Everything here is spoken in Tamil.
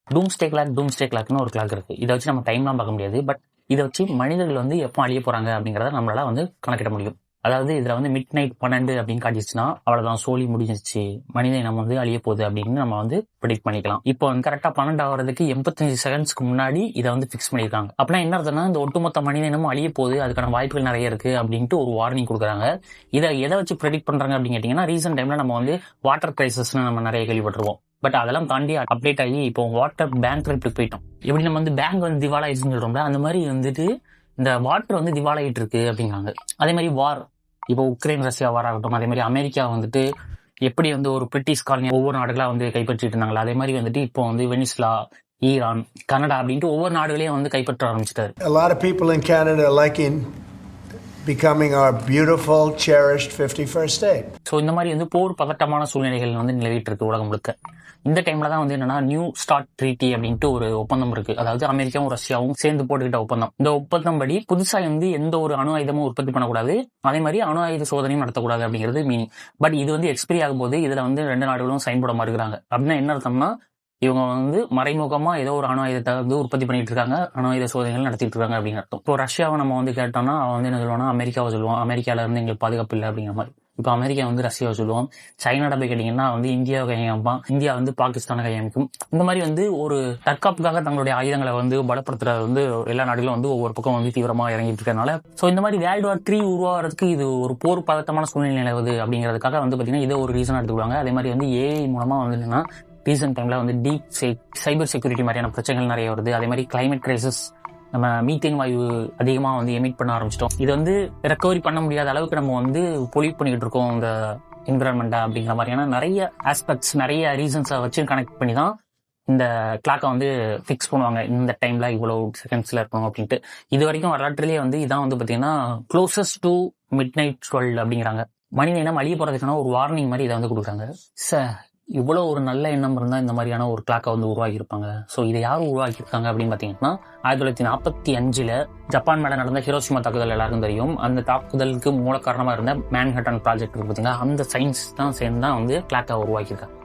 டூம்ஸ்டே கிளாக்னு ஒரு கிளாக் இருக்கு. இதை வச்சு நம்ம டைம்லாம் பார்க்க முடியாது. பட் இதை வச்சு மனிதர்கள் வந்து எப்போ அழிய போறாங்க அப்படிங்கிறத நம்மளால வந்து கணக்கிட முடியும். அதாவது இதுல வந்து மிட் நைட் 12 அப்படின்னு காட்டிச்சுன்னா அவ்வளவுதான், சோழி முடிஞ்சிருச்சு, மனித இனம் வந்து அழிய போகுது அப்படின்னு நம்ம வந்து ப்ரெடிக்ட் பண்ணிக்கலாம். இப்போ வந்து கரெக்டா 12 ஆகிறதுக்கு 85 செகண்ட்ஸ்க்கு முன்னாடி இதை வந்து ஃபிக்ஸ் பண்ணியிருக்காங்க. அப்படின்னா என்ன அர்த்தம்னா, இந்த ஒட்டுமொத்த மனித இனமும் அழிய போகுது, அதுக்கான வாய்ப்புகள் நிறைய இருக்கு அப்படின்ட்டு ஒரு வார்னிங் கொடுக்குறாங்க. இதை எதை வச்சு ப்ரெடிக்ட் பண்றாங்க அப்படின்னு கேட்டீங்கன்னா, ரீசெண்ட் டைம்ல நம்ம வந்து வாட்டர் கிரைசிஸ்னு நம்ம நிறைய கேள்விப்பட்டிருவோம். பட் அதெல்லாம் தாண்டி அப்டேட் ஆகி இப்போ வாட்டர் பேங்க் போயிட்டோம். எப்படி நம்ம வந்து பேங்க் வந்து திவாலாயிடுச்சுன்னு சொல்றோம்ல, அந்த மாதிரி வந்துட்டு இந்த வாட்டர் வந்து திவாலாயிட்டு இருக்கு அப்படிங்கிறாங்க. அதே மாதிரி வார், இப்போ உக்ரைன் ரஷ்யா வார் ஆகட்டும், அதே மாதிரி அமெரிக்கா வந்துட்டு எப்படி வந்து ஒரு பிரிட்டிஷ் காலனி ஒவ்வொரு நாடுகளா வந்து கைப்பற்றிட்டு இருந்தாங்களா, அதே மாதிரி வந்துட்டு இப்போ வந்து வெனிஸ்லா, ஈரான், கனடா அப்படின்ட்டு ஒவ்வொரு நாடுகளையும் வந்து கைப்பற்ற ஆரம்பிச்சிட்டாரு. A lot of people in Canada liking becoming our beautiful, cherished 51st state. So இந்த மாதிரி வந்து போர் பதட்டமான சூழ்நிலைகள் வந்து நிலவிட்டு இருக்கு உலகம் முழுக்க. இந்த டைம்ல தான் வந்து என்னன்னா நியூ ஸ்டார்ட் ட்ரீட்டி அப்படின்ட்டு ஒரு ஒப்பந்தம் இருக்கு. அதாவது அமெரிக்காவும் ரஷ்யாவும் சேர்ந்து போட்டுக்கிட்ட ஒப்பந்தம். இந்த ஒப்பந்தம் படி புதுசா வந்து எந்த ஒரு அணு ஆயுதமும் உற்பத்தி பண்ணக்கூடாது, அதே மாதிரி அணு ஆயுத சோதனையும் நடத்தக்கூடாது அப்படிங்கிறது மீனிங். பட் இது வந்து எக்ஸ்பைரி ஆகும் போது இதுல வந்து 2 நாடுகளும் சைன் போட மறுக்கிறாங்க. அப்படின்னா என்ன அர்த்தம்னா, இவங்க வந்து மறைமுகமா ஏதோ ஒரு அணு ஆயுதத்தை வந்து உற்பத்தி பண்ணிட்டு இருக்காங்க, அணு ஆயுத சோதனைகள் நடத்திட்டு இருக்காங்க அப்படின்னு அர்த்தம். இப்போ ரஷ்யாவை நம்ம வந்து கேட்டோம்னா அவன் வந்து என்ன சொல்லுவானா, அமெரிக்காவை சொல்லுவான், அமெரிக்கால இருந்து எங்களுக்கு பாதுகாப்பு இல்லை அப்படிங்கிற மாதிரி. இப்போ அமெரிக்கா வந்து ரஷ்யாவை சொல்லுவோம், சைனாட போய் கேட்டீங்கன்னா வந்து இந்தியாவை கையமைப்பான், இந்தியா வந்து பாகிஸ்தானை கையமைக்கும். இந்த மாதிரி வந்து ஒரு தற்காப்புக்காக தங்களுடைய ஆயுதங்களை வந்து பலப்படுத்துறது வந்து எல்லா நாடுகளும் வந்து ஒவ்வொரு பக்கம் வந்து தீவிரமா இறங்கிட்டு இருக்கனால, ஸோ இந்த மாதிரி வேர்ல்டு வார் 3 உருவாகிறதுக்கு இது ஒரு போர் பதட்டமான சூழ்நிலை நிலவுது அப்படிங்கிறதுக்காக வந்து பாத்தீங்கன்னா இதை ஒரு ரீசன் எடுத்துக்குவாங்க. அதே மாதிரி வந்து ஏஐ மூலமா வந்து என்னன்னா ரீசெண்ட் டைம்ல வந்து டீப் சைபர் செக்யூரிட்டி மாதிரியான பிரச்சனைகள் நிறைய வருது. அதே மாதிரி கிளைமேட் கிரைசிஸ், நம்ம மீத்தேன் வாயு அதிகமா வந்து எமிட் பண்ண ஆரம்பிச்சிட்டோம். இது வந்து ரெக்கவரி பண்ண முடியாத அளவுக்கு நம்ம வந்து பொல்யூட் பண்ணிட்டு இருக்கோம் இந்த என்விரான்மெண்டா அப்படிங்கிற மாதிரியான நிறைய ஆஸ்பெக்ட்ஸ், நிறைய ரீசன்ஸை வச்சு கனெக்ட் பண்ணி தான் இந்த கிளாக்கை வந்து ஃபிக்ஸ் பண்ணுவாங்க. இந்த டைம்ல இவ்வளவு செகண்ட்ஸ்ல இருக்கணும் அப்படின்ட்டு. இது வரைக்கும் வரலாற்றிலேயே வந்து இதான் வந்து பாத்தீங்கன்னா க்ளோசஸ்ட் டு மிட் நைட் 12 அப்படிங்கிறாங்க. மனித இனம் அழிய போறதுக்கான ஒரு வார்னிங் மாதிரி இதை வந்து கொடுக்குறாங்க. இவ்வளவு ஒரு நல்ல எண்ணம் இருந்தா இந்த மாதிரியான ஒரு கிளாக்கை வந்து உருவாக்கி இருப்பாங்க. ஸோ இதை யாரும் உருவாக்கியிருக்காங்க அப்படின்னு பாத்தீங்கன்னா 1945 ஜப்பான் மேல நடந்த ஹிரோஷிமா தாக்குதல் எல்லாருக்கும் தெரியும். அந்த தாக்குதலுக்கு மூல காரணமா இருந்த மேன்ஹட்டன் ப்ராஜெக்ட் இருக்கு பாத்தீங்கன்னா, அந்த சயின்ஸ் தான் சேர்ந்து தான் வந்து கிளாக்கை உருவாக்கியிருக்காங்க.